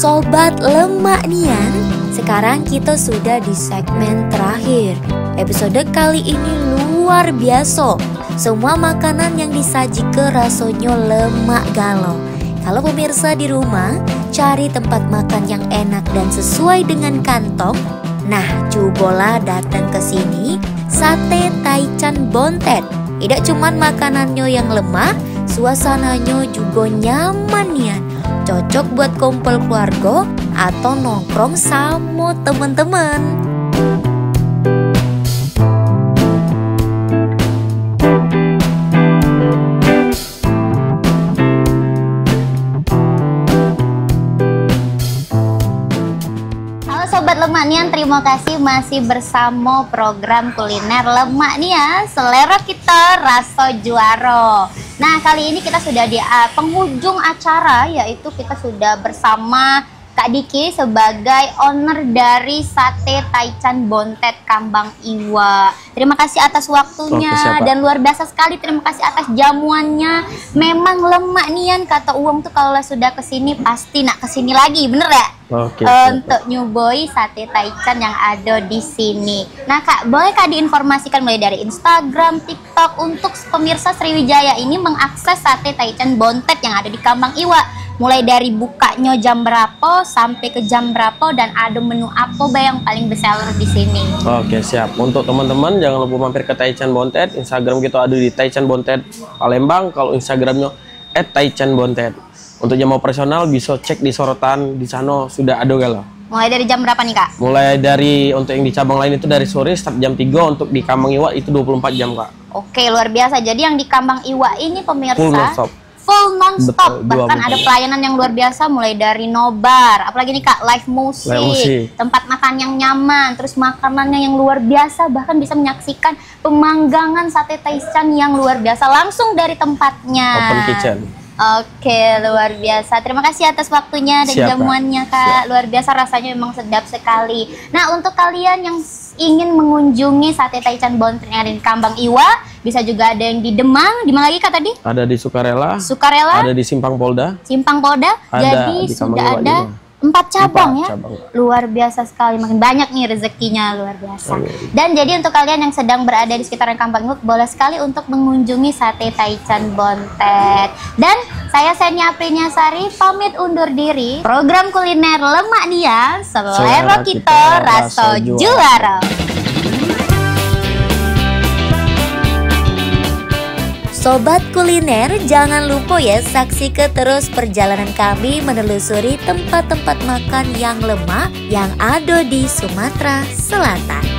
Sobat Lemak Nian, sekarang kita sudah di segmen terakhir. Episode kali ini luar biasa. Semua makanan yang disajikan rasanya lemak galau. Kalau pemirsa di rumah cari tempat makan yang enak dan sesuai dengan kantong, nah cobalah datang ke sini. Sate Taichan Bontet. Tidak cuman makanannya yang lemah, suasananya juga nyaman nian. Cocok buat kumpul keluarga atau nongkrong sama teman-teman. Halo Sobat Lemak Nian, terima kasih masih bersama program kuliner Lemak Nian. Selera kita rasa juara. Nah, kali ini kita sudah di penghujung acara, yaitu kita sudah bersama Kak Diki sebagai owner dari Sate Taichan Bontet Kambang Iwa. Terima kasih atas waktunya dan luar biasa sekali. Terima kasih atas jamuannya. Memang lemak nian kata uang tuh kalau sudah kesini pasti nak kesini lagi, bener ya? Untuk nyuboi Sate Taichan yang ada di sini. Nah Kak, boleh Kak diinformasikan mulai dari Instagram, TikTok untuk pemirsa Sriwijaya ini mengakses Sate Taichan Bontet yang ada di Kambang Iwa. Mulai dari bukanya jam berapa sampai ke jam berapa dan ada menu apa yang paling bestseller di sini. Oke, siap. Untuk teman-teman jangan lupa mampir ke Taichan Bontet. Instagram kita ada di Taichan Bontet Palembang. Kalau Instagramnya @taichanbontet. Untuk jam operasional bisa cek di sorotan, di sana sudah ada galau. Mulai dari jam berapa nih Kak? Mulai dari untuk yang di cabang lain itu dari sore start jam 3, untuk di Kambang Iwa itu 24 jam Kak. Oke, luar biasa. Jadi yang di Kambang Iwa ini pemirsa full non-stop, bahkan ada pelayanan yang luar biasa mulai dari nobar, apalagi nih Kak, live musik, tempat makan yang nyaman, terus makanannya yang luar biasa, bahkan bisa menyaksikan pemanggangan Sate Taichan yang luar biasa langsung dari tempatnya. Open kitchen. Oke, luar biasa. Terima kasih atas waktunya dan jamuannya Kak. Luar biasa, rasanya memang sedap sekali. Nah, untuk kalian yang ingin mengunjungi Sate Taichan Bontet yang ada di Kambang Iwa, bisa juga ada yang di Demang. Di mana lagi Kak tadi? Ada di Sukarela. Ada di Simpang Polda. Jadi sudah ada 4 cabang ya. Luar biasa sekali, makin banyak nih rezekinya, luar biasa. Dan jadi untuk kalian yang sedang berada di sekitaran Kambang Iwa, boleh sekali untuk mengunjungi Sate Taichan Bontet. Dan saya Senia Apriniasari pamit undur diri. Program kuliner Lemak Nian, selera kita rasa juara. Sobat kuliner, jangan lupa ya saksikan terus perjalanan kami menelusuri tempat-tempat makan yang lemah yang ada di Sumatera Selatan.